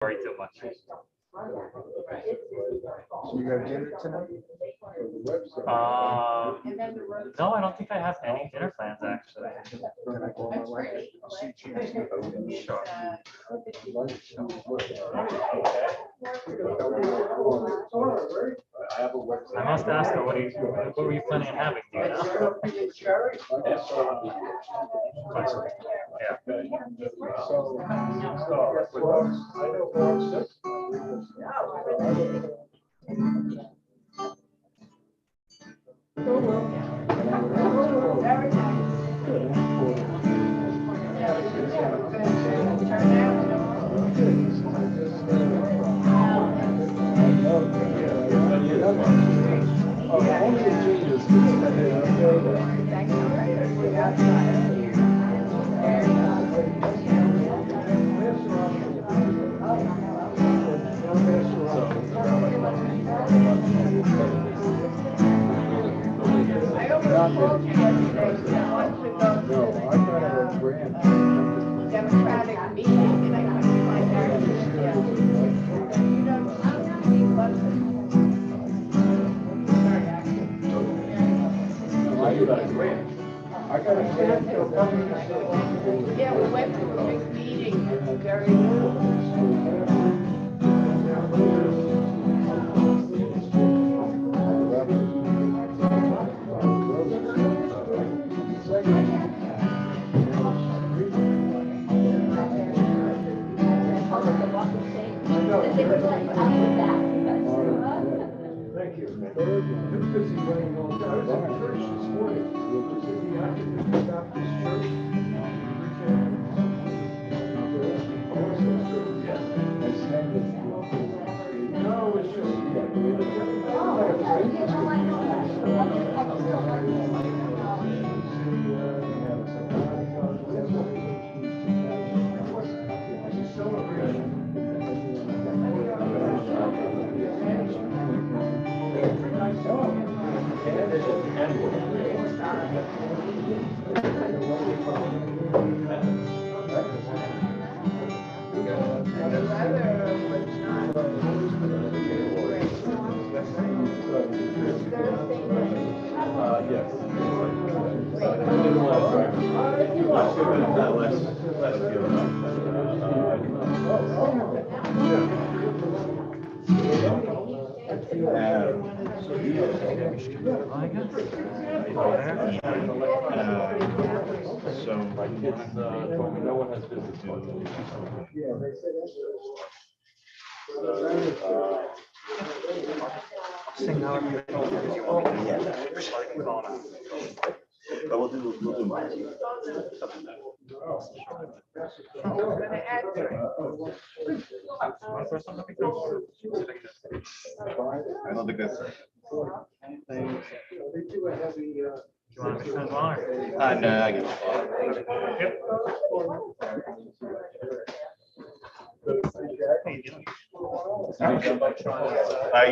Worry too much. So you got dinner tonight? No, I don't think I have any dinner plans actually. Can I call my wife? I'll see if she has any. Sure. I must ask her, what were you planning on having? Do you know? Yeah. Democratic meeting, and I couldn't find out. Yeah, we went to a big meeting, very Thank you. You're busy running all day. I was at church this morning. The African Baptist Church. No, it's just. So my kids told me no one has been to do. Yeah, they said But we'll do mine. I don't think that's. they do a heavy. Do you want to spend water? No, I get it.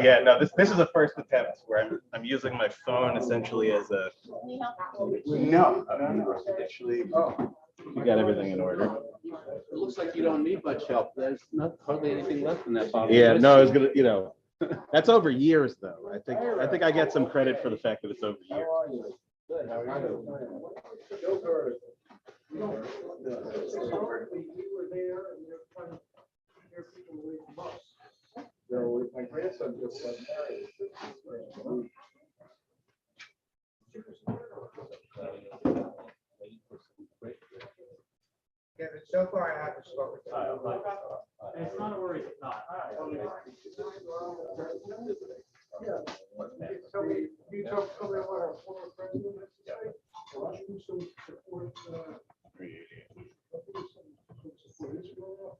Yeah, no, this is the first attempt where I'm using my phone essentially as a. No, actually, you got everything in order. It looks like you don't need much help. There's not hardly anything left in that bottle. Yeah, no, I was gonna, that's over years though. I think I get some credit for the fact that it's over years. So my grandson just got married. Yeah, but so far I haven't spoken to him. It's not a worry if not. Yeah. Tell me, you tell me what our former president has to say. Well, I should do some support, support Israel.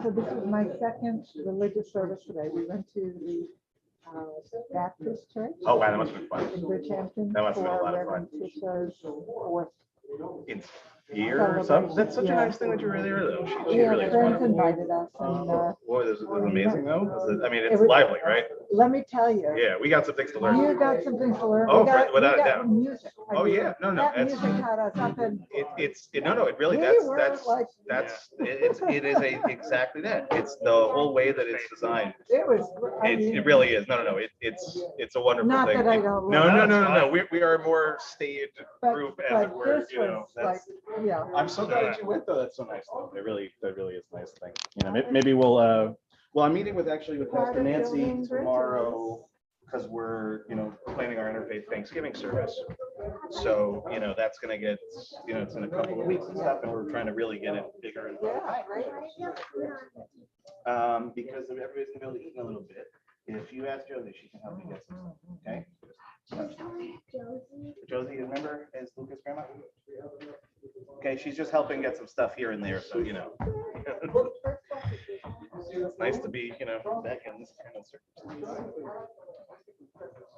So this is my second religious service today. We went to the Baptist Church Oh wow, that must have been fun. in Bridgehampton That must have been a for lot of Reverend fun. Fisher's fourth Here or something. That's such a nice thing that you were there, though. She Yeah, really is friends wonderful. invited us and, Boy, this is amazing, though. I mean, It it's was- lively, right? let me tell you. Yeah, we got some things to learn. You got some things to learn. Oh, We got- without we a got doubt. Music. I Oh, mean, yeah. No, That that's music had us up and. no, it really, We that's were like- it is exactly that. It's the whole way that it's designed. It was. I mean, It really is. No, it's a wonderful Not thing. that I don't No, love no. We are a more staid But, group, as it but were. this You know, was like, yeah. I'm so glad that you went, though. That's so nice. Though. That really is a nice thing. You know, maybe we'll. Well, I'm meeting with Pastor Nancy Building tomorrow because we're, planning our interfaith Thanksgiving service. So, that's gonna get, it's in a couple of weeks and stuff, and we're trying to really get it bigger and better. Because everybody's gonna be able to eat in a little bit. If you ask Josie, she can help you get some stuff. Okay. Josie, remember, is Lucas' grandma? Okay, she's just helping get some stuff here and there, so it's nice to be, back in this kind of circumstance.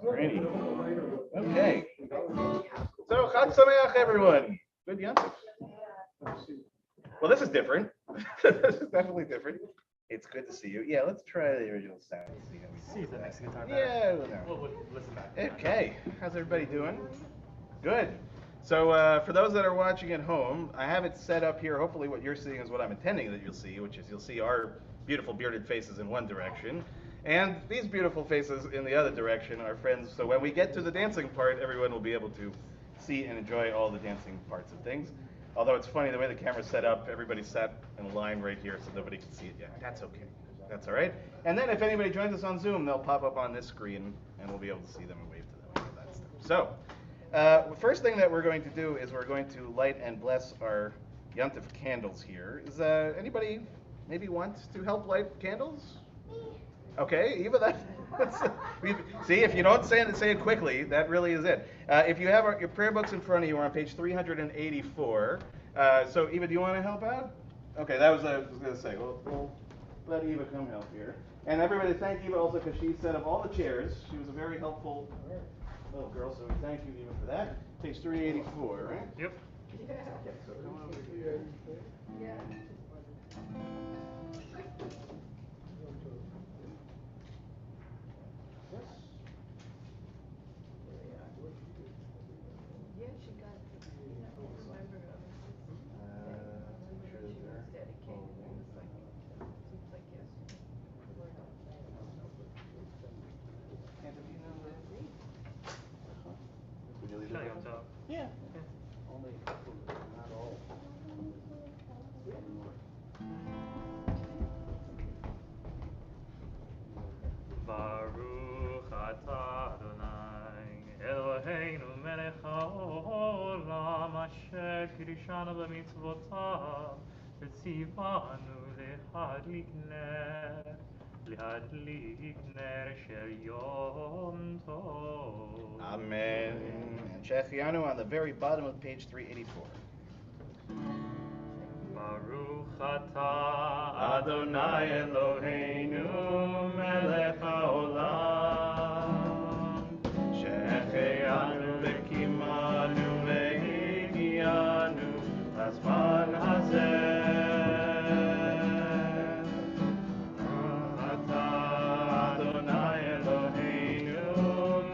Alrighty. Okay. So, Chag Sameach, everyone. Good Yontif. Well, this is different. This is definitely different. It's good to see you. Yeah, let's try the original sound. See the next guitar. Yeah. We'll listen back. Okay. How's everybody doing? Good. So for those that are watching at home, I have it set up here. Hopefully what you're seeing is what I'm intending that you'll see, which is you'll see our beautiful bearded faces in one direction, and these beautiful faces in the other direction, our friends. So when we get to the dancing part, everyone will be able to see and enjoy all the dancing parts of things. Although it's funny, the way the camera's set up, everybody's sat in a line right here, so nobody can see it yet. That's okay. That's all right. And then if anybody joins us on Zoom, they'll pop up on this screen, and we'll be able to see them and wave to them and all that stuff. So, the first thing that we're going to do is we're going to light and bless our Yontif candles here. Is anybody maybe want to help light candles? Okay, Eva, see, if you don't say it quickly, that really is it. If you have your prayer books in front of you, we're on page 384. So, Eva, do you want to help out? Okay, that was I was going to say. We'll let Eva come help here. And everybody, thank Eva also because she set up all the chairs. She was a very helpful little girl, so thank you, Eva, for that. Page 384, right? Yep. Okay, so come over here. Yeah. Only a couple, not all. Baruch atah Adonai Eloheinu melech haolam asher kirishanu b'mitzvotav v'tzivanu lehadlik ner shel yom tov. Amen. And Shechianu on the very bottom of page 384. Baruch atah Adonai Eloheinu melech haolam shecheanu v'kimanu v'higianu lazman hazeh. Atah Adonai Eloheinu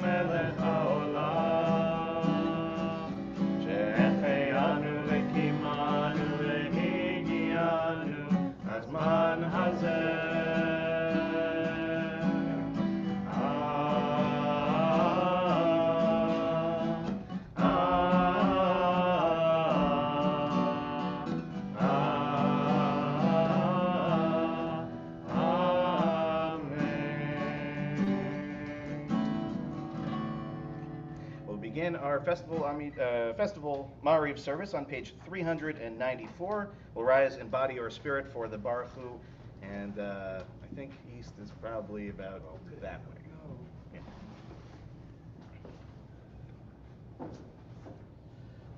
melech haolam shecheanu v'kimanu v'higianu lazman hazeh. We'll begin our festival Ma'ariv service on page 394. We'll rise in body or spirit for the Baruch Hu, and I think east is probably about that way. Yeah.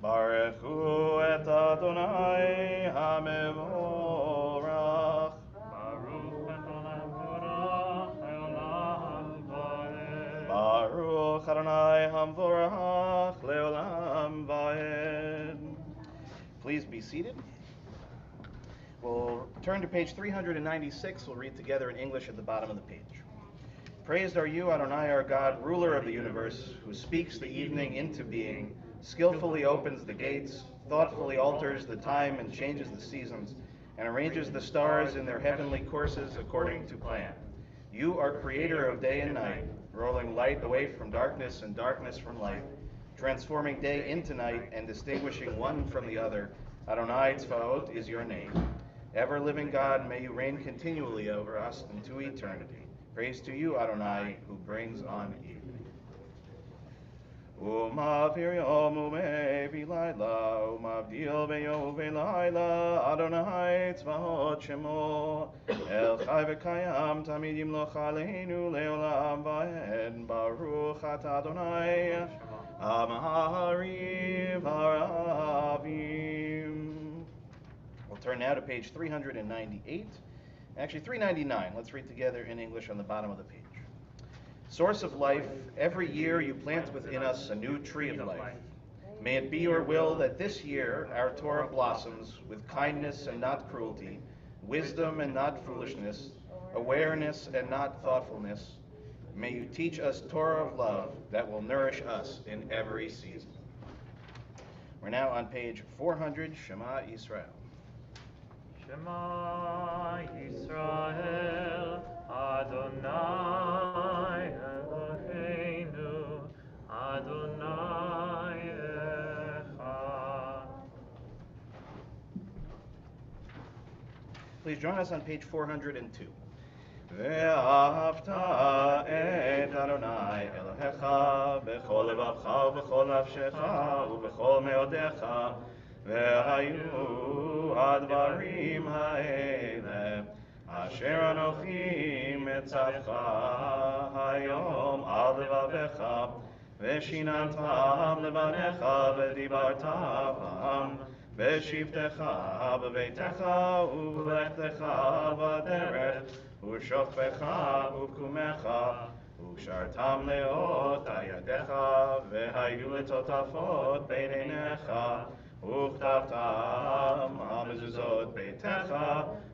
Baruch Hu et Adonai HaMevorach. Baruch Adonai Borach Leolam Vaed. Baruch Adonai HaMevorach Leolam Vaed. Please be seated. We'll turn to page 396. We'll read together in English at the bottom of the page. Praised are you, Adonai, our God, ruler of the universe, who speaks the evening into being, skillfully opens the gates, thoughtfully alters the time and changes the seasons, and arranges the stars in their heavenly courses according to plan. You are creator of day and night, rolling light away from darkness and darkness from light, transforming day into night and distinguishing one from the other. Adonai Tzvaot is your name. Ever-living God, may you reign continually over us into eternity. Praise to you, Adonai, who brings on evening. Umavir yom umevi laila, umavdil beyom v'laila, Adonai tzvaot shemo, el chai v'kayam tamid yimloch aleinu leolam va'ed, baruch atah Adonai, amahari v'aravim. We'll turn now to page 398. Actually, 399. Let's read together in English on the bottom of the page. Source of life, every year you plant within us a new tree of life. May it be your will that this year our Torah blossoms with kindness and not cruelty, wisdom and not foolishness, awareness and not thoughtfulness. May you teach us Torah of love that will nourish us in every season. We're now on page 400, Shema Yisrael. Shema Yisrael, Adonai Eloheinu, Adonai Echad. Please join us on page 402. ואהבת את אדוני אלוהיך בכל לבבך ובכל נפשך ובכל מאודיך והיו הדברים האלה אשר אנוכי מצווך היום על לבביך ושיננתם לבניך ודיברתם בשבתך בביתך ובלכתך בדרך ושוכבך וקומך וקשרתם לאות ידיך והיו לטוטפות בין עיניך וכתבתם על מזוזות ביתך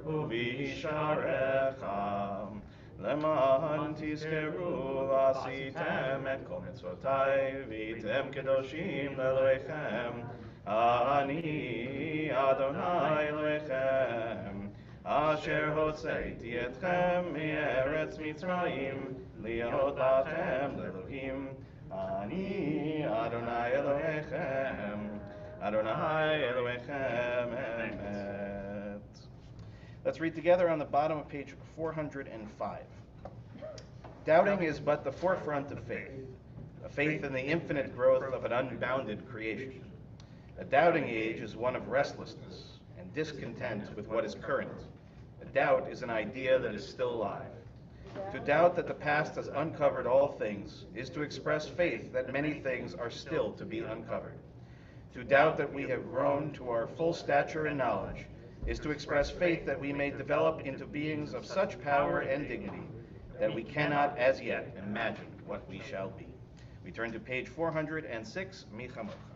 ובשעריך למען תזכרו ועשיתם את כל מצוותיי והייתם קדושים לאלוהיכם אני אדוני אלוהיכם אשר הוצאתי אתכם מארץ מצרים להיות לכם לאלוהים אני אדוני אלוהיכם Adonai Elohechem Emet. Let's read together on the bottom of page 405. Doubting is but the forefront of faith, a faith in the infinite growth of an unbounded creation. A doubting age is one of restlessness and discontent with what is current. A doubt is an idea that is still alive. To doubt that the past has uncovered all things is to express faith that many things are still to be uncovered. To doubt that we have grown to our full stature and knowledge is to express faith that we may develop into beings of such power and dignity that we cannot as yet imagine what we shall be. We turn to page 406, Michamocha.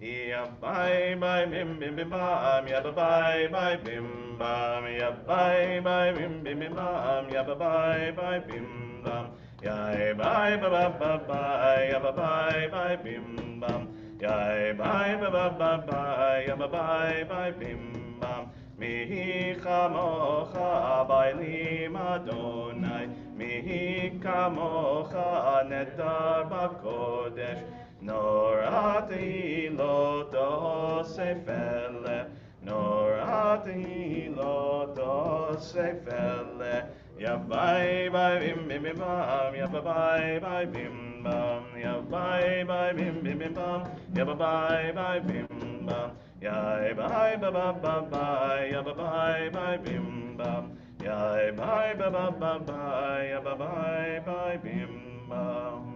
Yabai bye bim bim bim bam, yabai bye bim bam, yabai bye bim bim bim bam, yabai bye bim bam, yabai ba ba ba ba, yabai bye bim bam. Yai bye ba ba ba ba, ya ba bye bye bim bam. Mihi kamocha bailim Adonai, mihi kamocha netar b'kodesh. Norati lo tosefele, norati lo tosefele. Ya bye bye bim bim bim bam, ya bye bye bim bam, ya bye bye bim bim bim bam, ya bye bye bim bam, ya bye ba ba ba ba, ya bye bye bim bam, ya bye ba ba ba ba, ya bye bye bim bam.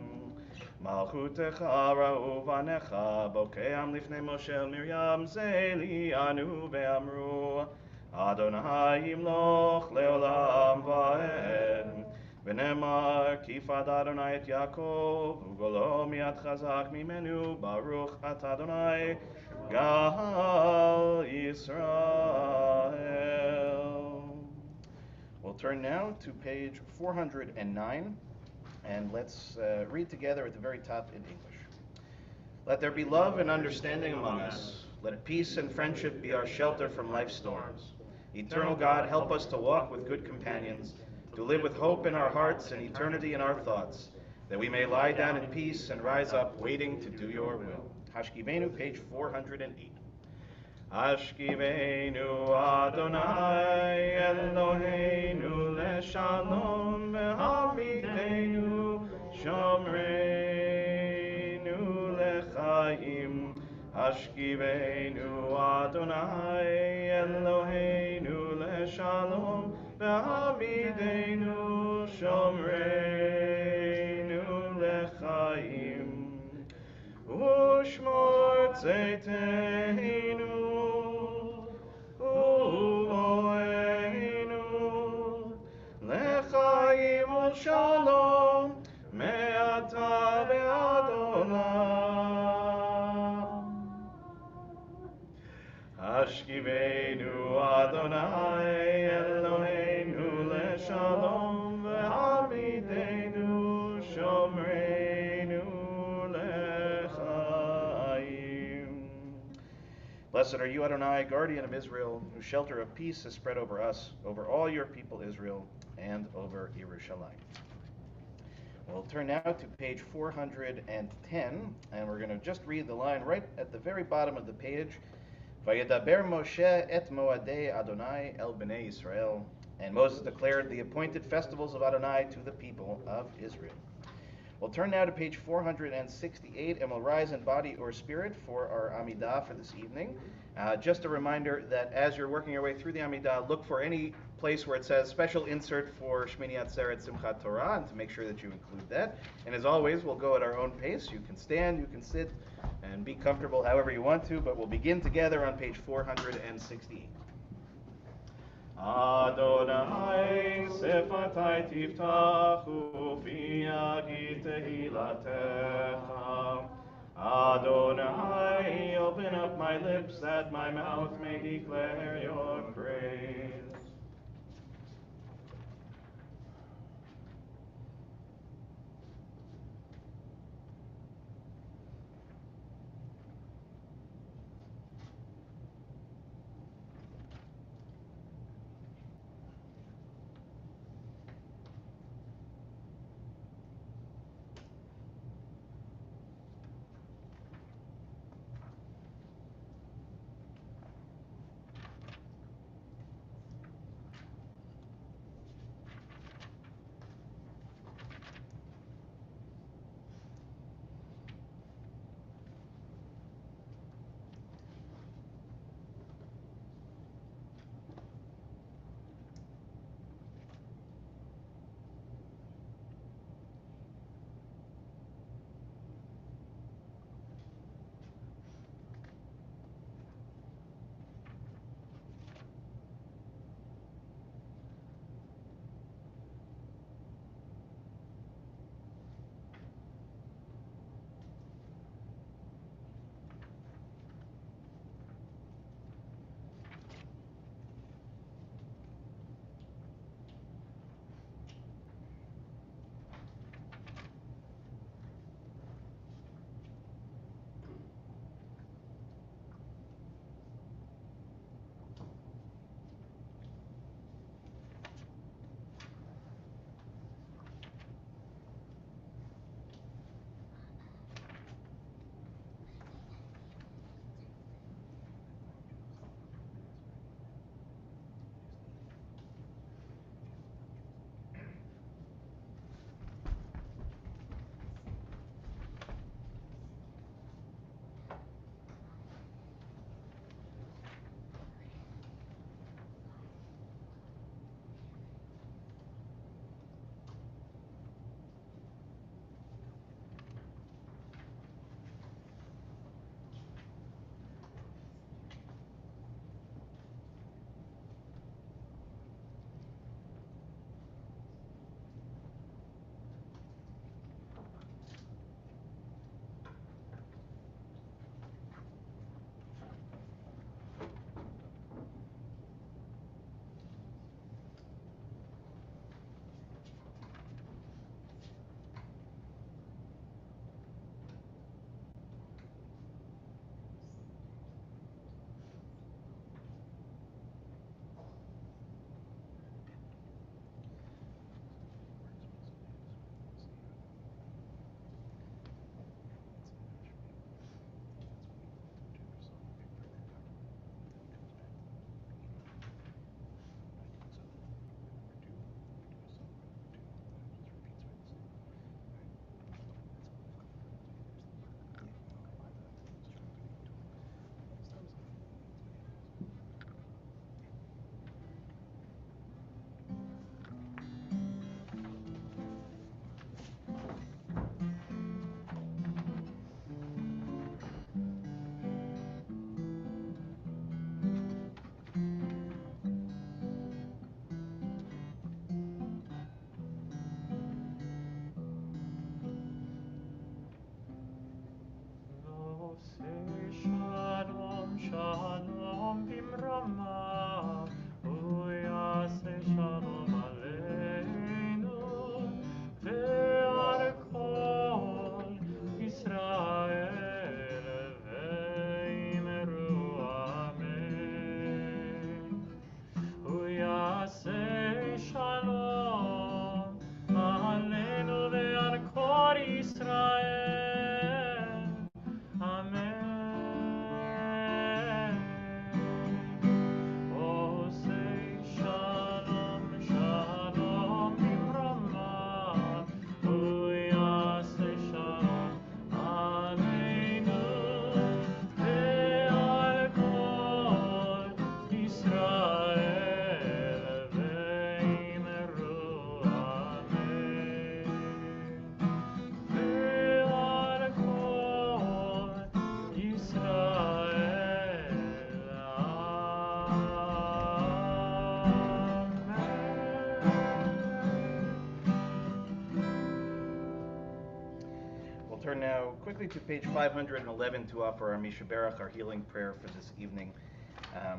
Malchutecha ra'u vanecha, bokeam lifnei Moshe Miriam zeli anu ve'amru. Adonai yimloch leolam va'ed, ונאמר, כי יפד אדוני את יעקב, וגולו מיד חזק ממנו, ברוך אתה אדוני, גאל Yisrael. We'll turn now to page 409, and let's read together at the very top in English. Let there be love and understanding among us. Let peace and friendship be our shelter from life's storms. Eternal God, help us to walk with good companions, to live with hope in our hearts and eternity in our thoughts, that we may lie down in peace and rise up waiting to do your will. Hashkivenu, page 408. Hashkivenu Adonai Eloheinu leshalom ve'hamidenu shomreinu lechaim. Hashkivenu Adonai Eloheinu leshalom ve'hamidenu shomreinu lechaim. Ushmor tzeiteinu u'oeinu lechaim u'shalom me'ata ve'ad olam. Hashkivenu Adonai Eloheinu leshalom ve'hamidenu shomreinu lechaim. Blessed are you, Adonai, guardian of Israel, whose shelter of peace is spread over us, over all your people Israel, and over Yerushalayim. We'll turn now to page 410, and we're going to just read the line right at the very bottom of the page. Vayedaber Moshe et moadei Adonai el bnei Yisrael. And Moses declared the appointed festivals of Adonai to the people of Israel. We'll turn now to page 468, and we'll rise in body or spirit for our Amidah for this evening. Just a reminder that as you're working your way through the Amidah, look for any place where it says special insert for Shmini Atzeret Simchat Torah, and to make sure that you include that. And as always, we'll go at our own pace. You can stand, you can sit, and be comfortable however you want to, but we'll begin together on page 468. Adonai sefatai tiftachu fi yagi tehilatecha. Adonai, open up my lips that my mouth may declare your praise. turn now quickly to page 511 to offer our Misha Berach, our healing prayer for this evening.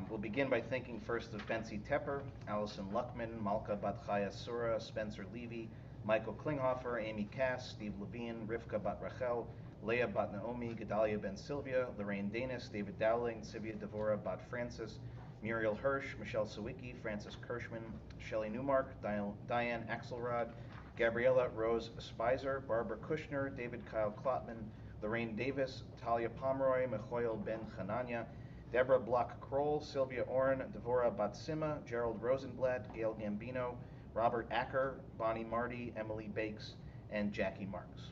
We'll begin by thinking first of Betsy Tepper, Allison Luckman, Malka Bat Chaya Sura, Spencer Levy, Michael Klinghoffer, Amy Cass, Steve Levine, Rivka Bat Rachel, Leah Bat Naomi, Gedalia Ben Sylvia, Lorraine Danis, David Dowling, Sivia Devora Bat Francis, Muriel Hirsch, Michelle Sawicki, Francis Kirschman, Shelley Newmark, Diane Axelrod, Gabriella Rose Spicer, Barbara Kushner, David Kyle Klotman, Lorraine Davis, Talia Pomeroy, Michoel Ben Hananya, Deborah Block-Kroll, Sylvia Oren, Devora Batsima, Gerald Rosenblatt, Gail Gambino, Robert Acker, Bonnie Marty, Emily Bakes, and Jackie Marks.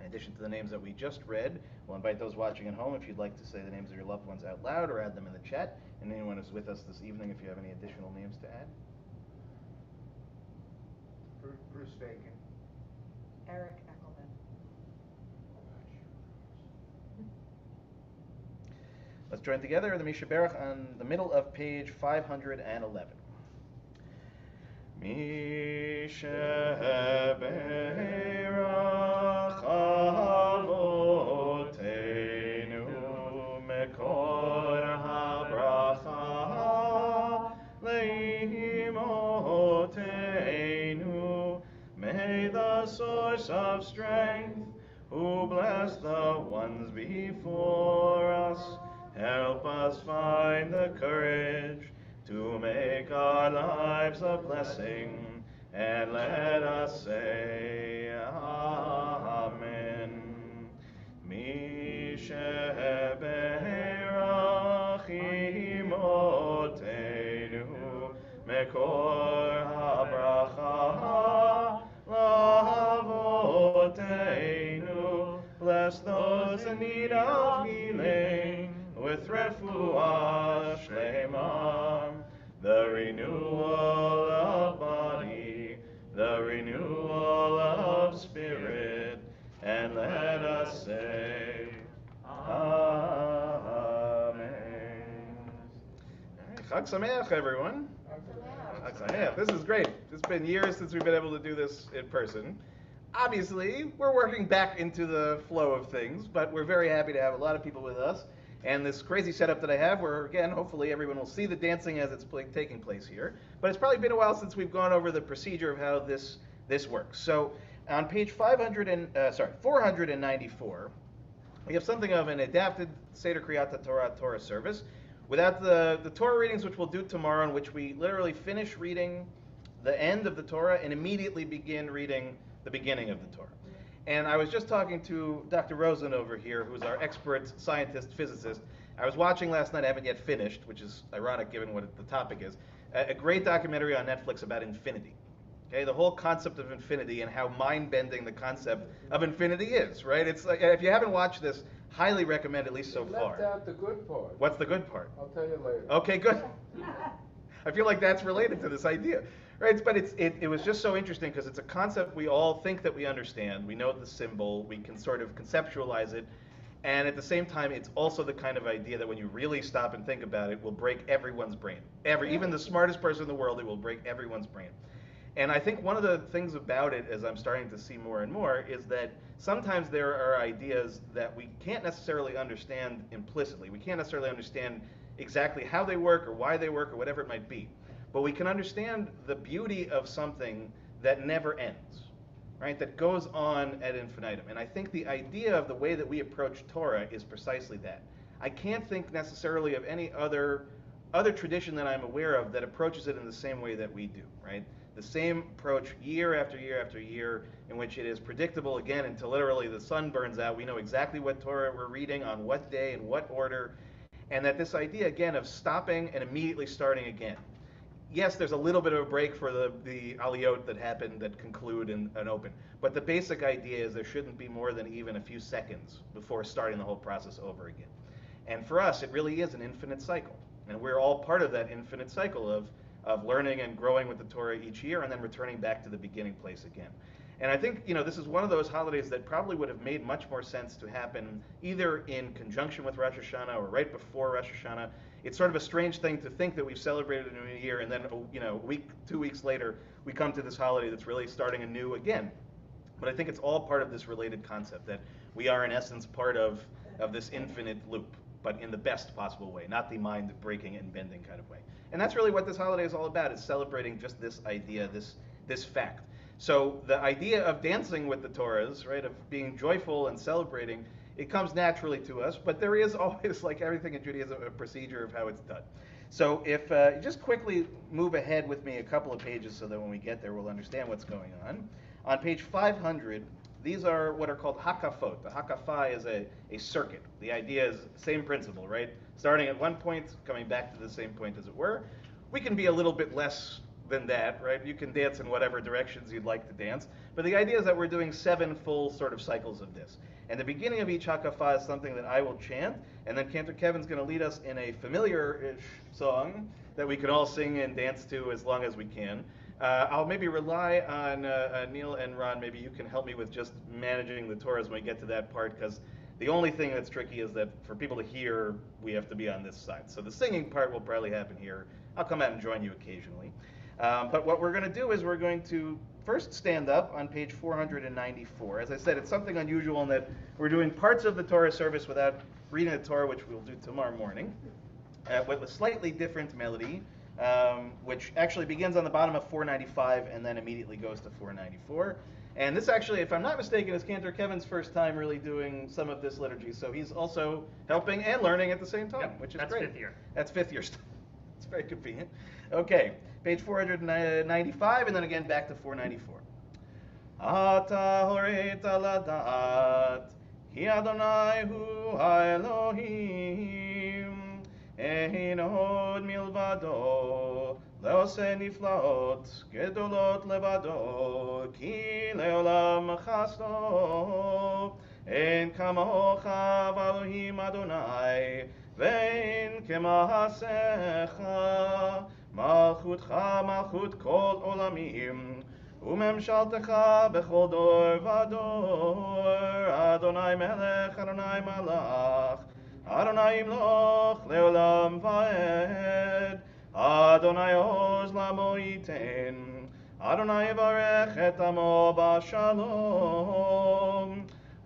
In addition to the names that we just read, we'll invite those watching at home if you'd like to say the names of your loved ones out loud or add them in the chat. And anyone who's with us this evening, if you have any additional names to add. Bruce Bacon. Eric Eckelman. Let's join together the Misha Berach on the middle of page 511. Misha Berach Avoteinu Mekor HaBracha Leimotenu. May the source of strength, who bless the ones before us, help us find the courage to make our lives a blessing, and let us say Amen. Misha Berach Imotenu Mekor HaBracha Lavotenu. Bless those in need of healing with refuah shlema, the renewal of body, the renewal of spirit, and let us say Amen. All right, Chag Sameach, everyone. Chag Sameach. This is great. It's been years since we've been able to do this in person. Obviously, we're working back into the flow of things, but we're very happy to have a lot of people with us. And this crazy setup that I have, where again, hopefully everyone will see the dancing as it's taking place here. But it's probably been a while since we've gone over the procedure of how this works. So on page 494, we have something of an adapted Seder Kriyat Torah service, without the Torah readings, which we'll do tomorrow, in which we literally finish reading the end of the Torah and immediately begin reading the beginning of the Torah. And I was just talking to Dr. Rosen over here, who's our expert scientist, physicist. I was watching last night, I haven't yet finished, which is ironic given what the topic is, a great documentary on Netflix about infinity. Okay, the whole concept of infinity and how mind-bending the concept of infinity is, right? It's like, if you haven't watched this, highly recommend, at least so far. Left out the good part. What's the good part? I'll tell you later. Okay, good. I feel like that's related to this idea. Right, but it was just so interesting because it's a concept we all think that we understand. We know the symbol, we can sort of conceptualize it, and at the same time, it's also the kind of idea that when you really stop and think about it, will break everyone's brain. Even the smartest person in the world, it will break everyone's brain. And I think one of the things about it, as I'm starting to see more and more, is that sometimes there are ideas that we can't necessarily understand implicitly. We can't necessarily understand exactly how they work or why they work or whatever it might be. But we can understand the beauty of something that never ends, right? That goes on ad infinitum. And I think the idea of the way that we approach Torah is precisely that. I can't think necessarily of any other tradition that I'm aware of that approaches it in the same way that we do, right? The same approach year after year after year, in which it is predictable again until literally the sun burns out. We know exactly what Torah we're reading, on what day, in what order, and that this idea again of stopping and immediately starting again. Yes, there's a little bit of a break for the aliyot that happen, that conclude and open. But the basic idea is there shouldn't be more than even a few seconds before starting the whole process over again. And for us, it really is an infinite cycle. And we're all part of that infinite cycle of learning and growing with the Torah each year and then returning back to the beginning place again. And I think, this is one of those holidays that probably would have made much more sense to happen either in conjunction with Rosh Hashanah or right before Rosh Hashanah. It's sort of a strange thing to think that we've celebrated a new year and then, a week, 2 weeks later, we come to this holiday that's really starting anew again. But I think it's all part of this related concept that we are in essence part of this infinite loop, but in the best possible way, not the mind-breaking and bending kind of way. And that's really what this holiday is all about, is celebrating just this idea, this fact. So the idea of dancing with the Torahs, right, of being joyful and celebrating, it comes naturally to us, but there is always, like everything in Judaism, a procedure of how it's done. So if you just quickly move ahead with me a couple of pages so that when we get there we'll understand what's going on. On page 500, these are what are called hakafot. The hakafa is a circuit. The idea is same principle, right? Starting at one point, coming back to the same point as it were. We can be a little bit less than that, right? You can dance in whatever directions you'd like to dance. But the idea is that we're doing 7 full sort of cycles of this. And the beginning of each hakafa is something that I will chant, and then Cantor Kevin's going to lead us in a familiar-ish song that we can all sing and dance to as long as we can. I'll maybe rely on Neil and Ron. Maybe you can help me with just managing the Torahs when we get to that part, because the only thing that's tricky is that for people to hear, we have to be on this side. So the singing part will probably happen here. I'll come out and join you occasionally. But what we're going to do is we're going to first stand up on page 494. As I said, it's something unusual in that we're doing parts of the Torah service without reading the Torah, which we'll do tomorrow morning, with a slightly different melody, which actually begins on the bottom of 495 and then immediately goes to 494. And this actually, if I'm not mistaken, is Cantor Kevin's first time really doing some of this liturgy. So he's also helping and learning at the same time, which is that's great. Fifth year. That's fifth year stuff. It's very convenient. Okay, page 495, and then again back to 494. Ata horeta ladat, ki Adonai hu Elohim, ein od milvado, leose niflaot, gedolot levado, ki leolam chasto, ein kamocha v'Elohim Adonai, vein kemahasecha, malchutcha malchut kol olamim, umemshaltecha bechol dor vador, Adonai melech, Adonai malach, Adonai imloch leolam vaed, Adonai oz lamo yiten, Adonai yivarech et amo b'shalom,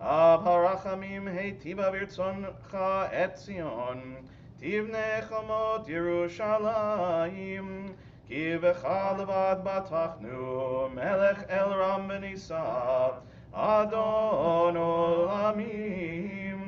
Av harachamim heitiva v'irtzoncha et Zion, Tivne chamot Yerushalayim, Ki v'cha levad batachnu, Melech el ram v'nisa, Adon olamim,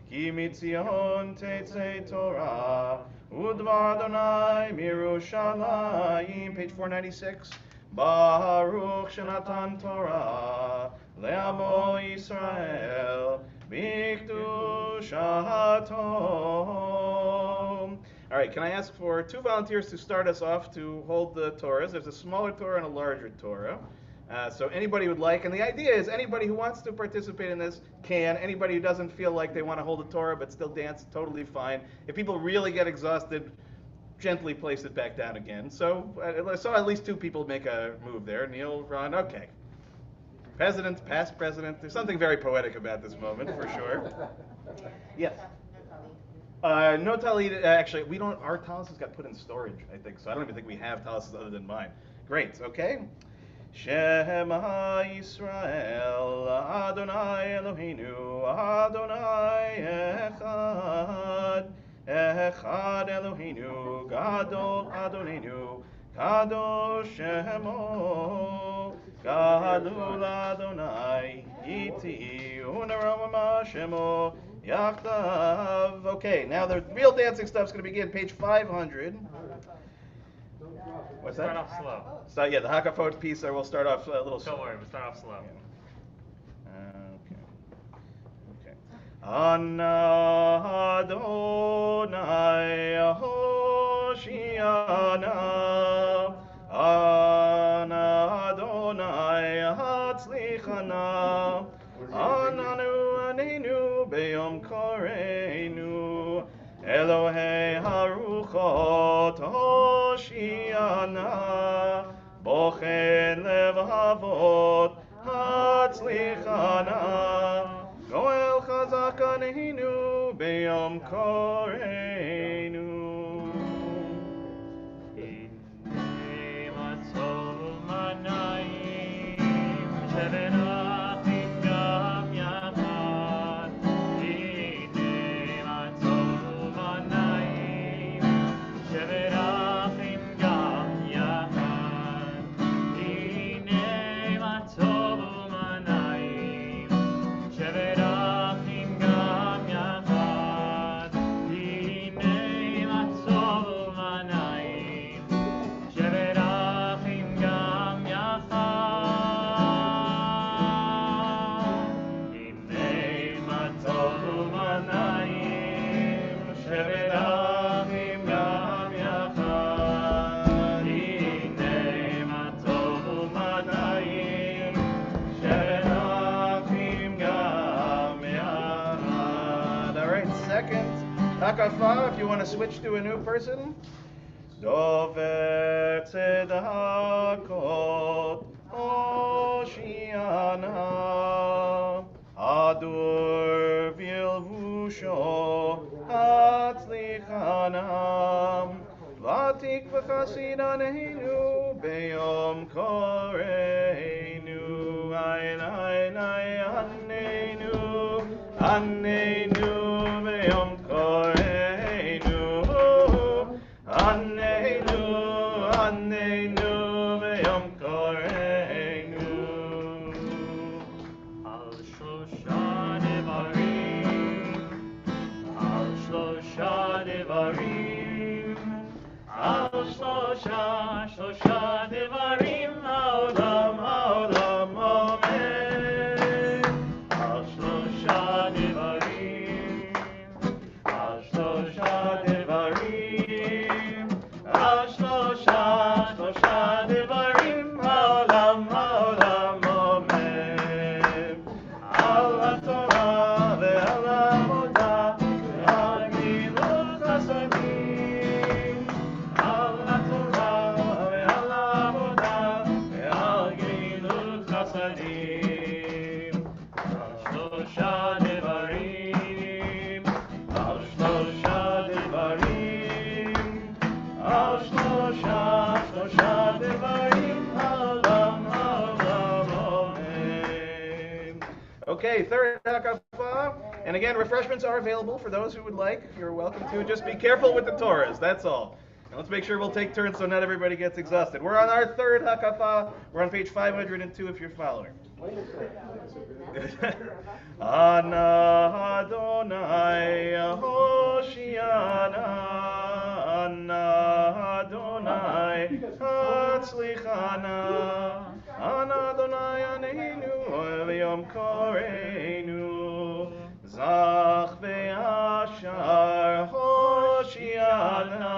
Ki mitzion tetzei Torah, Udvar Adonai mirushalayim. Page 496. Baruch shenatan Torah, le'amo Yisrael, b'kedushato. All right, can I ask for 2 volunteers to start us off to hold the Torahs? There's a smaller Torah and a larger Torah. So anybody would like, and the idea is anybody who wants to participate in this can. Anybody who doesn't feel like they want to hold a Torah but still dance, totally fine. If people really get exhausted, gently place it back down again. So at least 2 people make a move there. Neil, Ron, okay. President, past president. There's something very poetic about this moment, for sure. Yes. No talit. Actually, we don't. Our talises got put in storage, I think. So I don't even think we have talises other than mine. Great. Okay. Shema Yisrael, Adonai Eloheinu, Adonai Echad, Echad Eloheinu, Gadol Adonenu, Kadosh Shemo, Gadol Adonai, Iti Unarama Shemo, Yachtav. Okay, now the real dancing stuff's going to begin, page 500. What's that? Start off slow. So yeah, the Hakafot piece, we'll start off a little slow. Don't worry, we'll start off slow. Okay. Ana Adonai Hoshiana, Ana Adonai Hatzlichana, Ananu Anenu Beyom Koreinu, Elohei Haruchot Hoshiana, Bochen Levavot Hatzlichana, Goel Chazak Anenu Beyom Koreinu. Sheven achit gam yachad. שבת אחים גם יחד, הנה מה טוב ומה נעים, שבת אחים גם יחד. All right, second hakafa, if you want to switch to a new person. דובר צדקות הושיענה, הדור בלבושו הצליחנה, ותקווה חסידנו ביום קוראנו, עין עין עננו עננו ביום קוראנו, עננו עננו ביום קוראנו. על שלושה דברים, על שלושה דברים, על שלושה דברים העולם עומד, על שלושה דברים, על שלושה דברים, על שלושה דברים העולם עומד, על התורה ועל העבודה ועל גמילות חסדים, על התורה ועל העבודה ועל גמילות חסדים, על שלושה דברים, על שלושה דברים, על שלושה דברים העולם עומד. Okay, third hakafa. And again, refreshments are available for those who would like. You're welcome to. Just be careful with the Torahs, that's all. And let's make sure we'll take turns so not everybody gets exhausted. We're on our third hakafa. We're on page 502 if you're following. Ana Adonai Hoshiana, Ana Adonai Hatzlichana, Ana Adonai Aneinu V'yom Koreinu, Zach ve'ashar Hoshiana,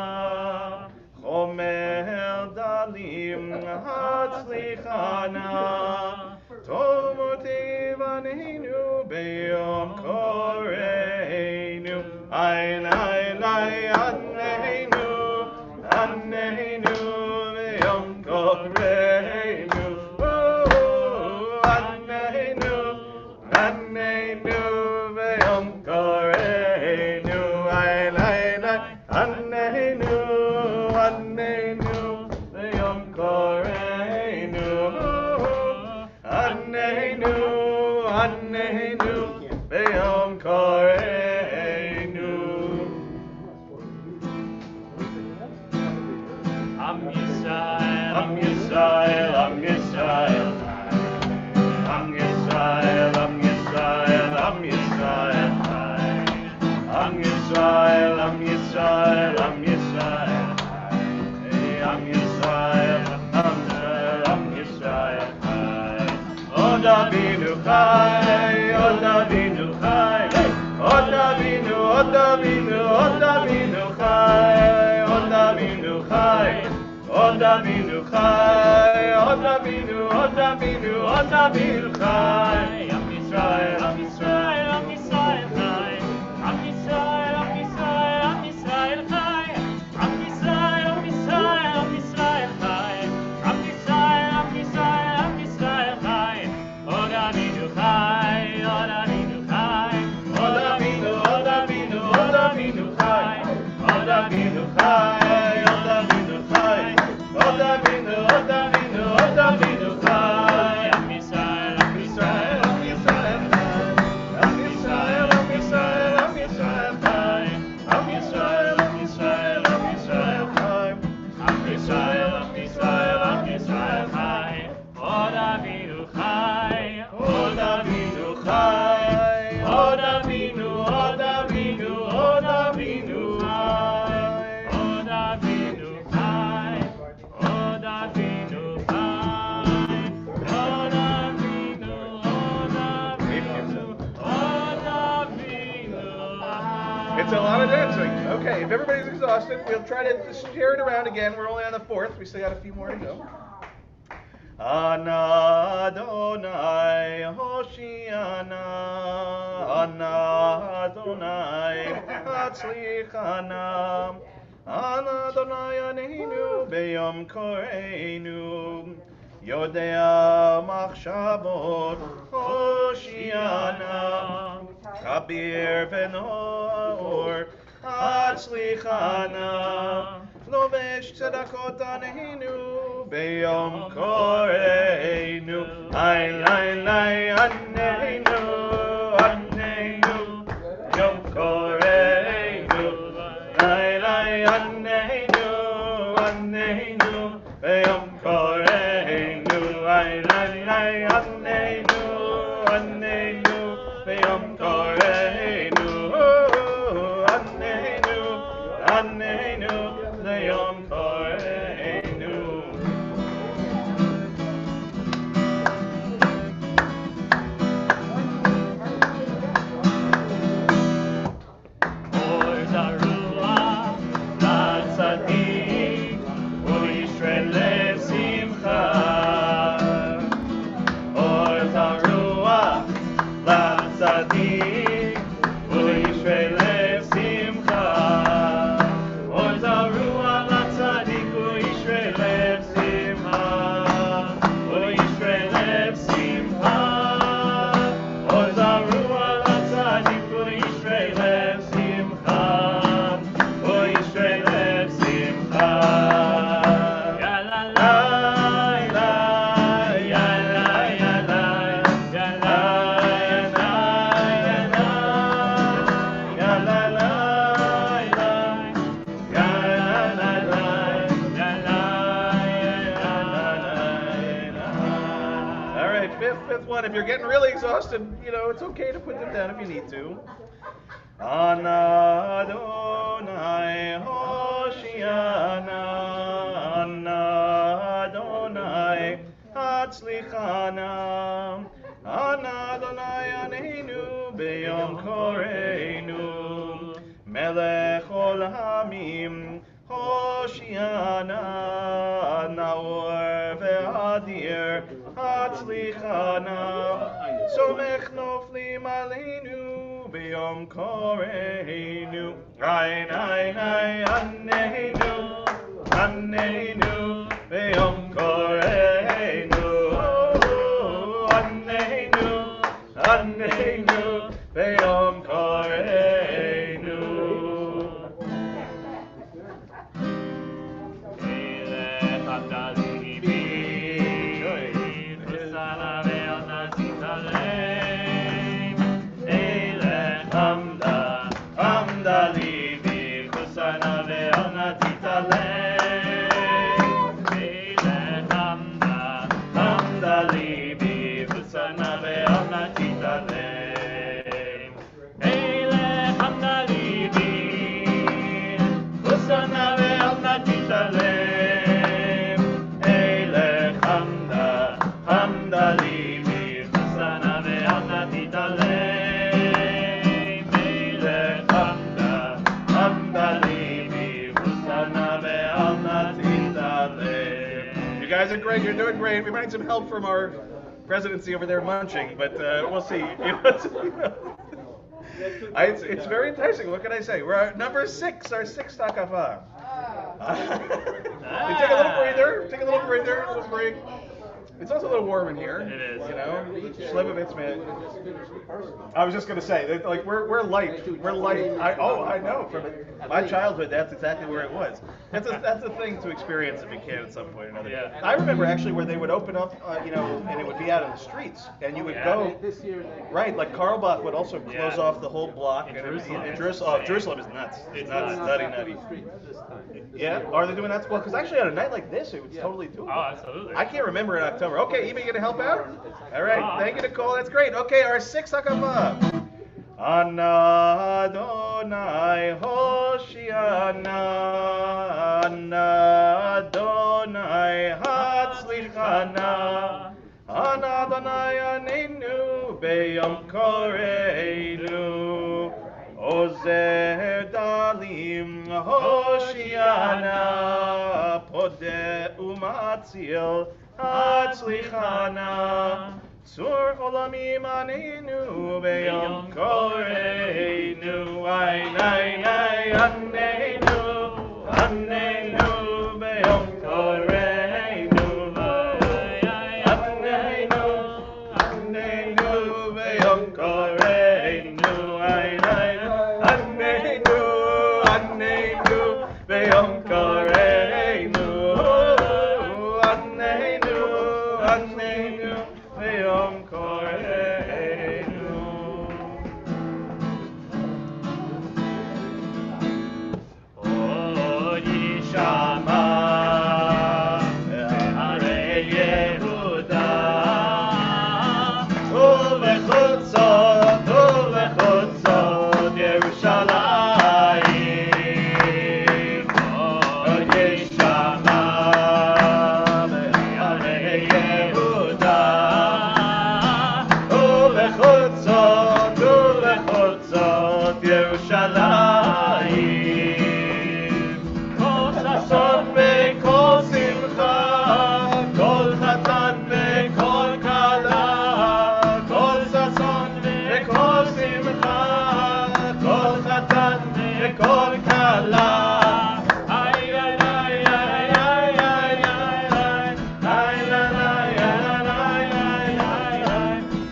Chomer Dalim Hatzlichana, Tov motiv aneinu b'yom koreinu, ayin ayin aneinu, aneinu b'yom koreinu, aneinu, aneinu b'yom koreinu, ayin ayin aneinu, aneinu b'yom koreinu, Annenu, Annenu, Beyom Koreinu. Am Yisrael, Am Yisrael, Am Yisrael, Am Yisrael, Am Yisrael, Am Yisrael, Am Yisrael, Am Yisrael, Am Yisrael, Am Yisrael, Am Yisrael, Am Yisrael. Od Avinu Chai, Od Avinu Chai, Od Avinu, Od Avinu, Od Avinu Chai, Od Avinu Chai, Od Avinu Chai, Od Avinu, Od Avinu, Od Avinu Chai. Am Yisrael, Am Yisrael, Am Yisrael Chai, Am Yisrael, Am Yisrael, Am Yisrael Chai, Am Yisrael, Am Yisrael, Am Yisrael Chai, Am Yisrael, Am Yisrael, Am Yisrael Chai. Od Avinu Chai, Od Avinu Chai, Od Avinu, Od Avinu, Od Avinu Chai, Od Avinu Chai, Od Avinu Chai, Od Avinu, Od Avinu, Od Avinu Chai. Am Yisrael, Am Yisrael, Am if everybody's exhausted, we'll try to just share it around again. We're only on the 4th. We still got a few more to go. Ana Adonai Hoshiana, Ana Adonai Hatzlichana, Ana Adonai Aneinu Beyom Koreinu, Yodea Machshavot Hoshiana, Kabir Venor Hatzlichana, Lovesh Tzedakot Aneinu Beyom Koreinu, Ay Lay Lay Aneinu, Aneinu Yom Koreinu, Lay Lay Aneinu, Aneinu Beyom Koreinu, Ay Lay Lay Aneinu, Aneinu Beyom Koreinu, Aneinu, Aneinu Beyom Koreinu. Or Zarua, Latzadik, U'Yisrael Lev Simcha. Or Zarua, Latzadik, U'Yisrael Lev Simcha. Or Zarua, Latzadik, U'Yisrael Lev Simcha. U'Yisrael Lev Simcha. Or Zarua, Latzadik, U'Yisrael Lev Simcha. U'Yisrael Lev Simcha. Ya la la, ya la, ya la, ya la, ya la, ya la, ya la, ya la, ya la, All right, fifth one. If you're getting really exhausted, it's okay to put them down if you need to. Ana Adonai Hoshiana, Ana Adonai Hatzlichana, Ana Adonai Aneinu Beyom Koreinu, Melech Olamim Hoshiana, Naor ve'adir Hatzlichana, Somech Noflim Aleinu Beyom Koreinu, Ayin Ayin Ayin Aneinu Beyom Koreinu, Aneinu Beyom Koreinu. Elech Abdalibi, Kusana ve'onazitalem. Elech Abdalibi, Kusana ve'onazitalem. Elech Abdalibi, Kusana ve'onazitalem. Elech Abdalibi, Kusana ve'onazitalem. Elech Abdalibi, Kusana ve'onazitalem. Elech Abdalibi, Kusana ve'onazitalem. You guys are great. You're doing great. We might need some help from our presidency over there munching, but we'll see. It's very enticing. What can I say? We're at number 6, our 6th takafah. Take a little breather. Take a little breather. A little break. It's also a little warm in here. It is. Shlevovitz, man. I was just gonna say, like we're light. We're light. I know. From my childhood, that's exactly where it was. That's a thing to experience if you can at some point or another. Yeah. I remember actually where they would open up, and it would be out in the streets, and you would go. This year, Right, like Karlbach would also close Yeah. off the whole block. In and Jerusalem. Jerusalem is nuts. It's nuts, nuts. nutty. this time. Yeah, are they doing that? Well, because actually on a night like this, it would totally do it. Oh, absolutely. I can't remember in October. Okay, Eva, you gonna help out? All right, thank you, Nicole. That's great. Okay, our 6th hakavah. Ana Adonai Hoshiana, Ana Adonai Hatzlichana, Ana Adonai Aneinu Beyom Koreinu, Ozer Dalim Hoshiana, Podeh Umatzil, Hatzlichana, Tzur Olamim Anenu, Beyom Koreinu, Ainai, Anenu, Anenu, Beyom Koreinu, Anenu, Anenu, Beyom Koreinu, Ainai, Anenu, Anenu, Beyom Koreinu, Anenu, Anenu, Beyom Koreinu. Od Yishama Be'arei Yehuda Uvechutzot Yerushalayim. Od Yishama Be'arei Yehuda Uvechutzot Yerushalayim. Kol chason vekol simcha, kol chatan vekol kala, kol chason vekol simcha, kol chatan vekol kala. Ay ay ay ay ay ay ay ay, ay la la ya la la ya ya ya,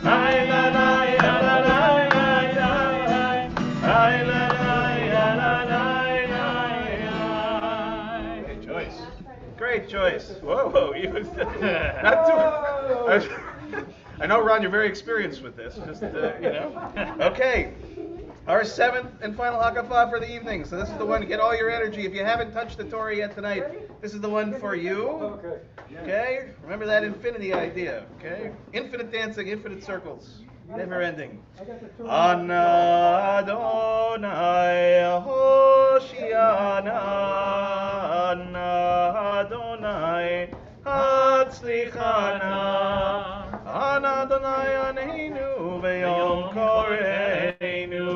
ay la la ya la la ya ya ya, ay la la ya la la ya ya. Great choice. Great choice. Whoa, whoa, you not too. I know, Ron, you're very experienced with this. Just you know. Okay. Our seventh and final hakafah for the evening. So this is the one to get all your energy. If you haven't touched the Torah yet tonight, this is the one for you. Okay. Okay? Remember that infinity idea. Okay? Infinite dancing, infinite circles, never ending. Ana Adonai Hoshiana, Ana Adonai Hatzlichana, Ana Adonai Aneinu V'yom Koreinu,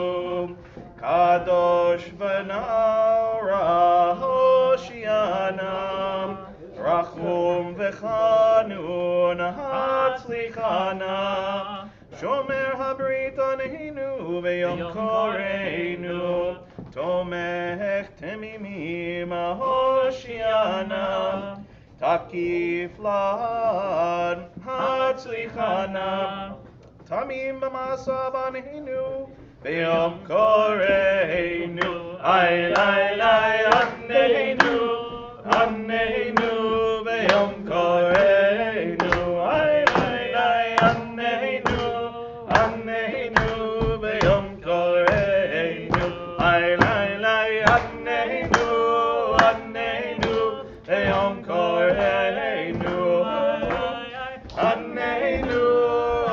Kadosh V'Nara Hoshiana, Rachum V'Chanun Hatzlichana, Shomer Habrit Aneinu V'yom Koreinu, Tomech Temimim Hoshiana, Takif Lan Hatzlichana, Tamim B'masa Baneinu V'yom Koreinu, Ay Lai Lai Aneinu, Aneinu V'yom Koreinu, Ay Lai Lai Aneinu, Aneinu V'yom Koreinu, Ay Lai Lai Aneinu, Aneinu V'yom Koreinu, Aneinu,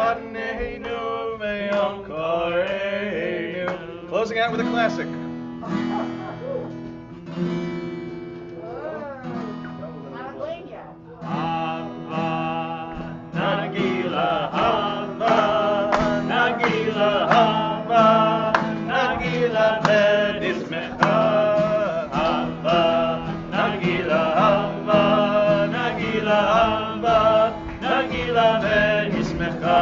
Aneinu V'yom Koreinu. Closing out with a classic. Nagila Hava, Nagila Hava, Nagila V'nismecha Hava, Nagila Hava, Nagila Hava, Nagila V'nismecha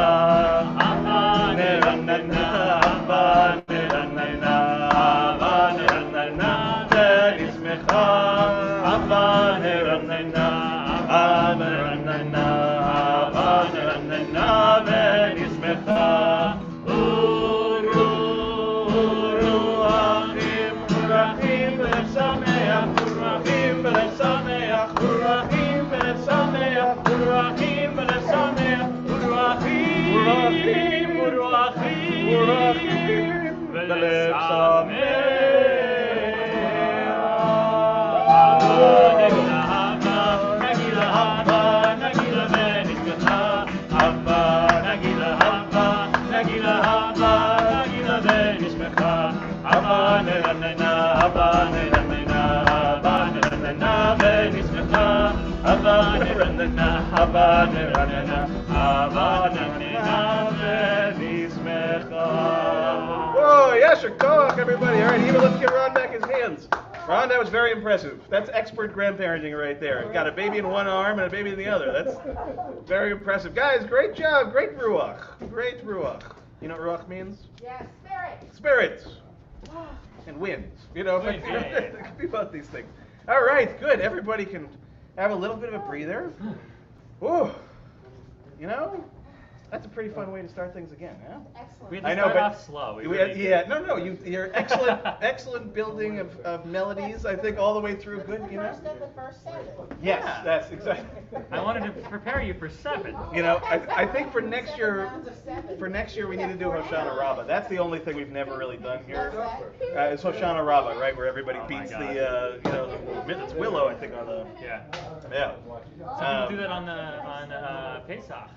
Hava, Neranana Hava, Neranana Hava, Neranana V'nismecha Hava, Neranana Hava, Neranana V'nismecha. Uru, uru, achim, urachim, v'sameach, urachim, v'sameach, urachim, v'sameach, urachim, v'sameach, urachim, urachim, urachim, v'sameach. Whoa, Yasher Koach, everybody. All right, Eva, let's give Ron back his hands. Ron, that was very impressive. That's expert grandparenting right there. Got a baby in one arm and a baby in the other. That's very impressive. Guys, great job. Great ruach. Great ruach. You know what ruach means? Yes, spirit. Spirits. And wind. You know, Wind, yeah. it could be both these things. All right, good. Everybody can have a little bit of a breather. Ooh. You know, that's a pretty fun way to start things again, huh? We Excellent. had to I know, start but off slow. We We really had- yeah, no, you're excellent, excellent building of melodies. I think all the way through, good, you know. First of the first 7. Yes, Yeah. that's exactly. I wanted to prepare you for 7. You know, I think for next 7 year, rounds of 7. for next year we need to do Hoshana Rabbah. That's the only thing we've never really done here. What's that? It's Hoshana Rabbah, right, where everybody Oh my beats God. you know, it's Willow, I think, on the. Yeah. Yeah. Some people do that on Pesach.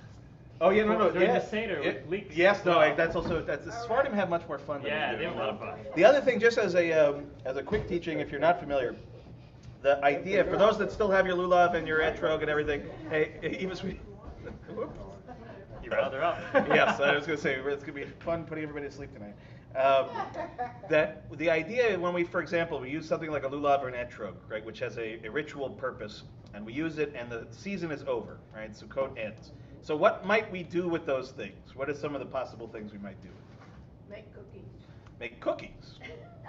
Oh yeah, no, During yeah. the Seder with leeks. Yes, no, that's also the Sephardim have much more fun than Yeah, we do. they have a lot of fun. The other thing, just as a quick teaching, if you're not familiar, the idea for those that still have your lulav and your etrog and everything, hey, even sweet. Whoops. You riled her up. Yes, I was going to say it's going to be fun putting everybody to sleep tonight. That the idea when we, for example, we use something like a lulav or an etrog, right, which has a ritual purpose, and we use it, and the season is over, right? Sukkot ends. So what might we do with those things? What are some of the possible things we might do? Make cookies. Make cookies.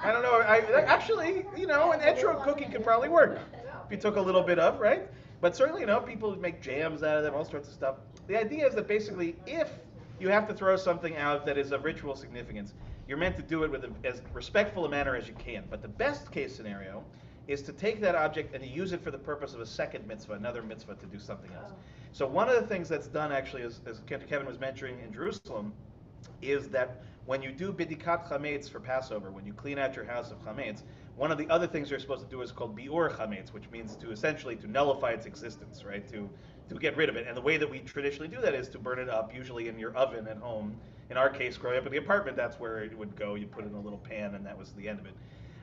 I don't know. Actually, you know, an etrog cookie could probably work if you took a little bit of, right? But certainly, you know, people make jams out of them, all sorts of stuff. The idea is that basically, if you have to throw something out that is of ritual significance, you're meant to do it with as respectful a manner as you can. But the best case scenario is to take that object and to use it for the purpose of a second mitzvah, another mitzvah to do something else. So one of the things that's done actually, as Kevin was mentioning in Jerusalem, is that when you do bidikat chametz for Passover, when you clean out your house of chametz, one of the other things you're supposed to do is called biur chametz, which means to essentially to nullify its existence, right? To get rid of it. And the way that we traditionally do that is to burn it up, usually in your oven at home. In our case, growing up in the apartment, that's where it would go. You put it in a little pan, and that was the end of it.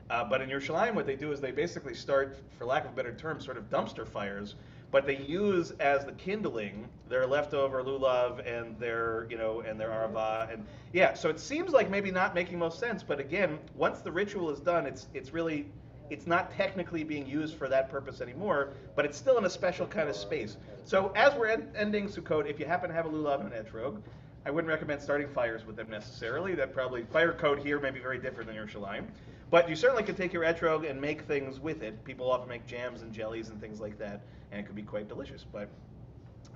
But in Yerushalayim, what they do is they basically start, for lack of a better term, sort of dumpster fires. But they use as the kindling their leftover lulav and their, you know, and their arava, and yeah. So it seems like maybe not making most sense. But again, once the ritual is done, it's not technically being used for that purpose anymore. But it's still in a special kind of space. So as we're ending Sukkot, if you happen to have a lulav and an etrog, I wouldn't recommend starting fires with them necessarily. That probably fire code here may be very different than Yerushalayim. But you certainly could take your etrog and make things with it. People often make jams and jellies and things like that, and it could be quite delicious. But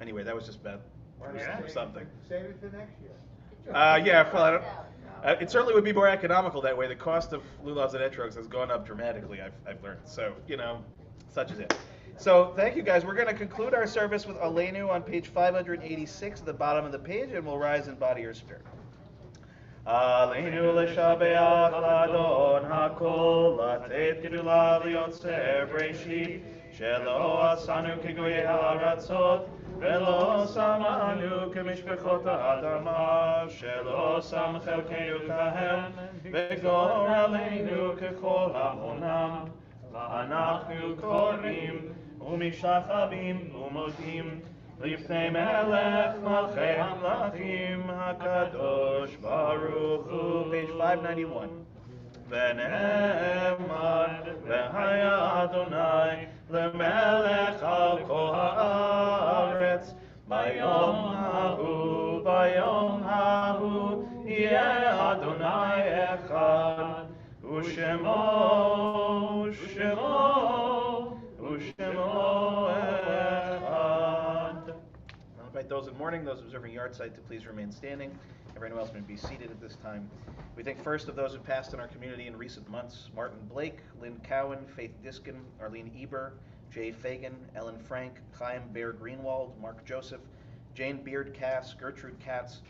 anyway, that was just about Yeah. something. Save it for next year. Yeah, well, I don't, it certainly would be more economical that way. The cost of lulavs and etrogs has gone up dramatically, I've learned. So, you know, such is it. So thank you, guys. We're going to conclude our service with Aleinu on page 586 at the bottom of the page, and we'll rise in body or spirit. Aleinu l'shabeach l'adon hakol latet gedula liyotzer breshit shelo asanu kegoyei ha'aratzot velo samanu kemishpechot ha'adama shelo sam chelkeinu kahem v'gor aleinu kechol ha'onam v'anachnu korim u'mishtachavim u'modim לפני מלך מלכי המלכים הקדוש ברוך הוא. Page 591. ונאמר והיה אדוני למלך על כל הארץ ביום ההוא יהיה אדוני אחד ושמו Invite those in mourning, those observing yahrzeit to please remain standing. Everyone else may be seated at this time. We think first of those who passed in our community in recent months: Martin Blake, Lynn Cowan, Faith Diskin, Arlene Eber, Jay Fagan, Ellen Frank, Chaim Bear Greenwald, Mark Joseph, Jane Beard Cass, Gertrude Katz,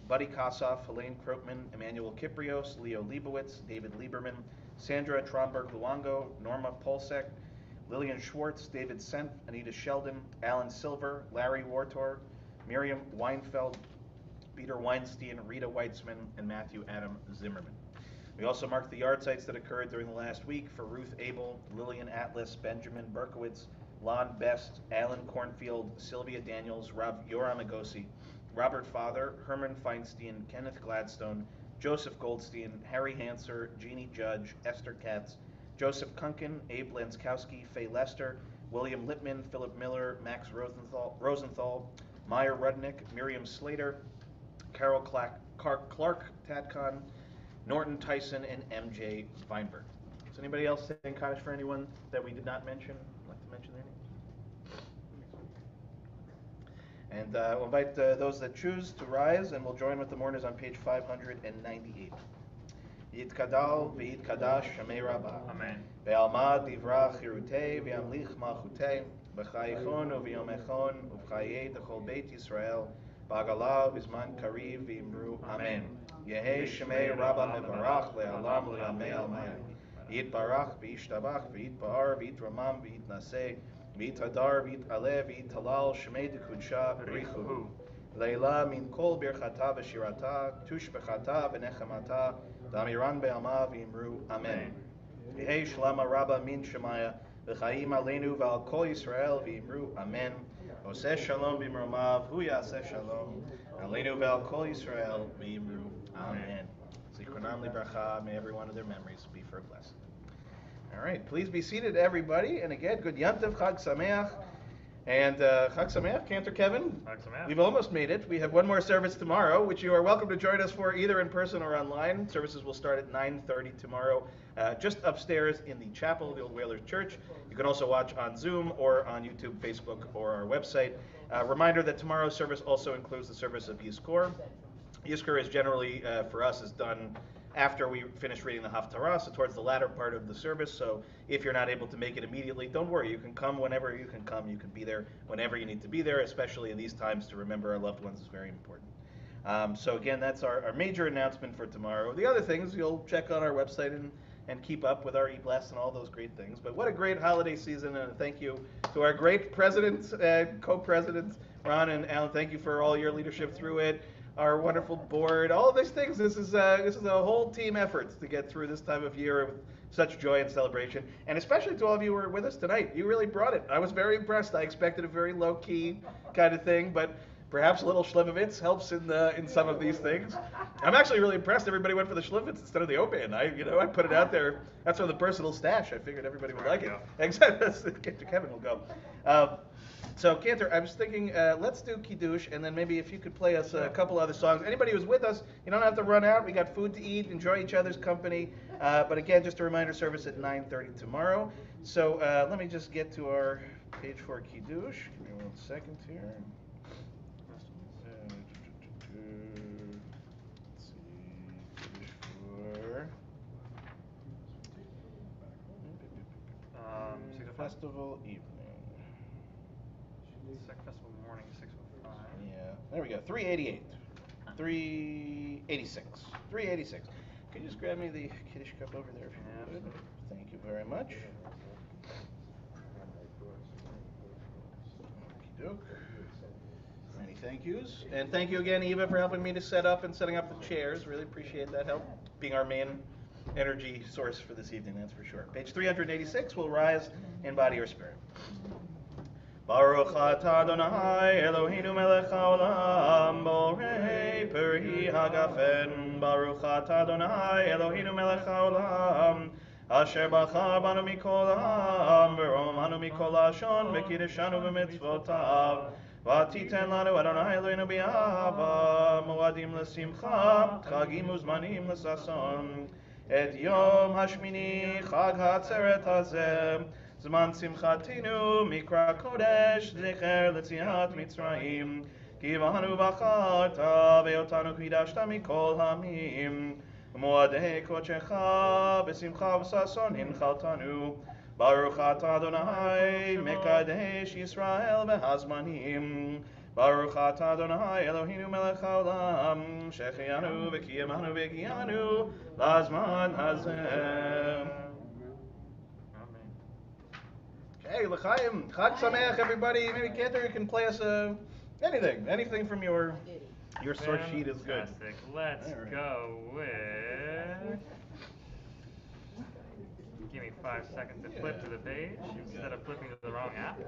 Buddy Kossoff, Helene Krotman, Emmanuel Kiprios, Leo Leibowitz, David Lieberman, Sandra Tromberg Luongo, Norma Polsek, Lillian Schwartz, David Senf, Anita Sheldon, Alan Silver, Larry Wartor, Miriam Weinfeld, Peter Weinstein, Rita Weitzman, and Matthew Adam Zimmerman. We also marked the yahrzeits that occurred during the last week for Ruth Abel, Lillian Atlas, Benjamin Berkowitz, Lon Best, Alan Cornfield, Sylvia Daniels, Yoram Agosi, Robert Father, Herman Feinstein, Kenneth Gladstone, Joseph Goldstein, Harry Hanser, Jeannie Judge, Esther Katz, Joseph Kunkin, Abe Lanskowski, Faye Lester, William Lippman, Philip Miller, Max Rosenthal, Meyer Rudnick, Miriam Slater, Carol Clark Tatcon, Norton Tyson, and MJ Weinberg. Does anybody else saying Kaddish for anyone that we did not mention? Like to mention their names? And we'll invite those that choose to rise, and we'll join with the mourners on page 598. Yitkadal v'yitkadash Shamei Rabbah. Amen. Ve'almad divrach chirutei ve'amlich malchutei b'chayichon u'v'yomechon u'v'chayei d'chol Beit Yisrael b'agala v'zman kariv v'imru Amen. Yehei Shemei Rabbah mevarach le'alam le'amei almayim. Yitbarach v'yishtabach v'yitba'ar v'yitramam v'yitnaseh v'yitadar v'yitaleh v'yitalal Shemei d'kudsha richu. Leila min kol birchata v'shirata tushbechata v'nechamata Damiran be'alma v'imru Amen. Yehei shlama rabba min shemaya v'chaim aleinu v'al kol Yisrael v'imru Amen. Oseh shalom b'imromav hu yaseh shalom aleinu v'al kol Yisrael v'imru Amen. Zichronam libracha, may every one of their memories be for a blessing. All right, please be seated, everybody. And again, good Yantav, Chag Sameach. And Chag Sameach, Cantor Kevin. Chag Sameach. We've almost made it. We have one more service tomorrow, which you are welcome to join us for either in person or online. Services will start at 9:30 tomorrow, just upstairs in the chapel of the Old Whalers Church. You can also watch on Zoom or on YouTube, Facebook, or our website. Reminder that tomorrow's service also includes the service of Yizkor. Yizkor is generally, for us, is done after we finish reading the Haftarah, so towards the latter part of the service. So if you're not able to make it immediately, don't worry. You can come whenever you can come. You can be there whenever you need to be there, especially in these times to remember our loved ones is very important. So again, that's our major announcement for tomorrow. The other things, you'll check on our website and keep up with our e-blast and all those great things. But what a great holiday season, and thank you to our great presidents and co-presidents, Ron and Alan. Thank you for all your leadership through it. Our wonderful board, all of these things. This is a whole team effort to get through this time of year with such joy and celebration, and especially to all of you who are with us tonight. You really brought it. I was very impressed. I expected a very low-key kind of thing, but perhaps a little Shlivovitz helps in some of these things. I'm actually really impressed. Everybody went for the Shlivovitz instead of the Oban. I put it out there. That's for the personal stash. I figured everybody would like it. Exactly. Kevin will go. So, Cantor, I was thinking, let's do Kiddush, and then maybe if you could play us a couple other songs. Anybody who's with us, you don't have to run out. We got food to eat, enjoy each other's company. But again, just a reminder, service at 9:30 tomorrow. So let me just get to our page for Kiddush. Give me 1 second here. Let's see, Kiddush for festival evening. Second festival morning, 6:05. Yeah, there we go. 388. 386. 386. Can you just grab me the Kiddush cup over there if you would? Thank you very much. Okey-doke. Many thank yous. And thank you again, Eva, for helping me to setting up the chairs. Really appreciate that help. Being our main energy source for this evening, that's for sure. Page 386, we'll rise in body or spirit. Baruch atah Adonai Eloheinu melech haolam borei peri hagafen. Baruch atah Adonai Eloheinu melech haolam asher bachar banu mikol ha'am v'romanu mikol ha'ashon v'kiddeshanu b'mitzvotav v'titen lanu Adonai Eloheinu b'ahava moadim l'simcha chagim uzmanim l'sason et yom hashmini chag ha'atzeret hazeh Zman simchatinu mikra kodesh zecher letziat mitzrayim ki v'hanu b'charta ve'otanu kidashta mikol hamim moadei kodechecha b'simcha v'sason hinchaltanu Baruch atah Adonai mekadesh Yisrael v'hazmanim Baruch atah Adonai Eloheinu melech haolam shechianu v'kiyamanu v'giyanu lazman hazeh. Hey, L'chaim, Chag Sameach, everybody. Maybe Cantor, you can play us anything from your source sheet is good. Fantastic. Let's go with. Give me 5 seconds to flip to the page instead of flipping to the wrong app.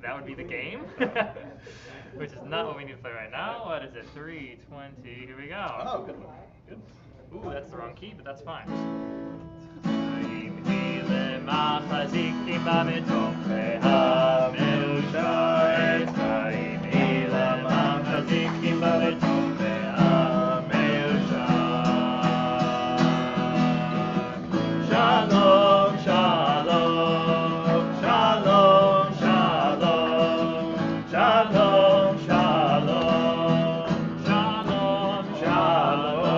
That would be the game, which is not what we need to play right now. What is it? 3:20. Here we go. Oh, good one. Good. Ooh, that's the wrong key, but that's fine. במתום והמאושר חיים אילם המחזיקים במתום והמאושר. שלום שלום שלום שלום שלום שלום shalom shalom.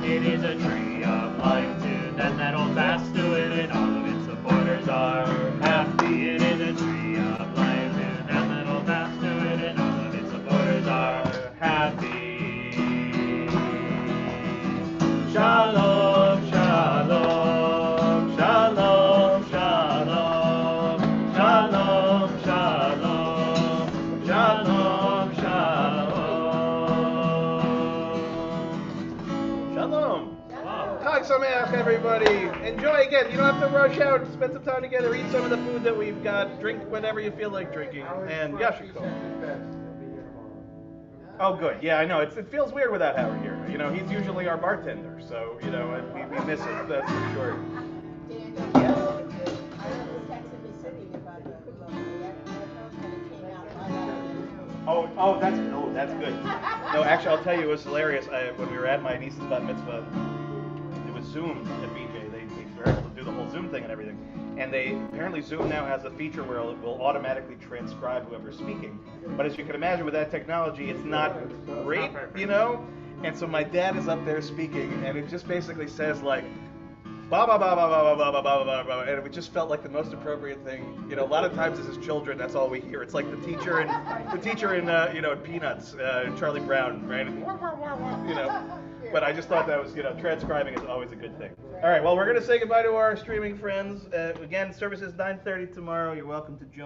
It is a tree of life to them that hold fast to it, and all of its supporters are happy. It is a tree of life to them that hold fast to it, and all of its supporters are happy. Shalom shalom shalom shalom shalom shalom shalom shalom. Shalom. Wow. Chag Sameach, everybody. Enjoy again. You don't have to rush out. Spend some time together. Eat some of the food that we've got. Drink whatever you feel like drinking. And Yashiko. Oh, good. Yeah, I know. It feels weird without Howard here. You know, he's usually our bartender, so you know, and we miss him. That's for sure. Dan, Yes. I was texting the city about the that came out right That's good. No, actually, I'll tell you, it was hilarious. When we were at my niece's bat mitzvah, it was Zoom at BJ. They were able to do the whole Zoom thing and everything. And apparently Zoom now has a feature where it will automatically transcribe whoever's speaking. But as you can imagine, with that technology, it's not great, you know? And so my dad is up there speaking, and it just basically says like, ba ba ba ba ba ba ba ba ba ba, and it just felt like the most appropriate thing. You know, a lot of times as his children, that's all we hear. It's like the teacher in you know, Peanuts, Charlie Brown, right? You know. But I just thought that was, you know, transcribing is always a good thing. All right, well, we're going to say goodbye to our streaming friends. Again, service is 9:30 tomorrow. You're welcome to join.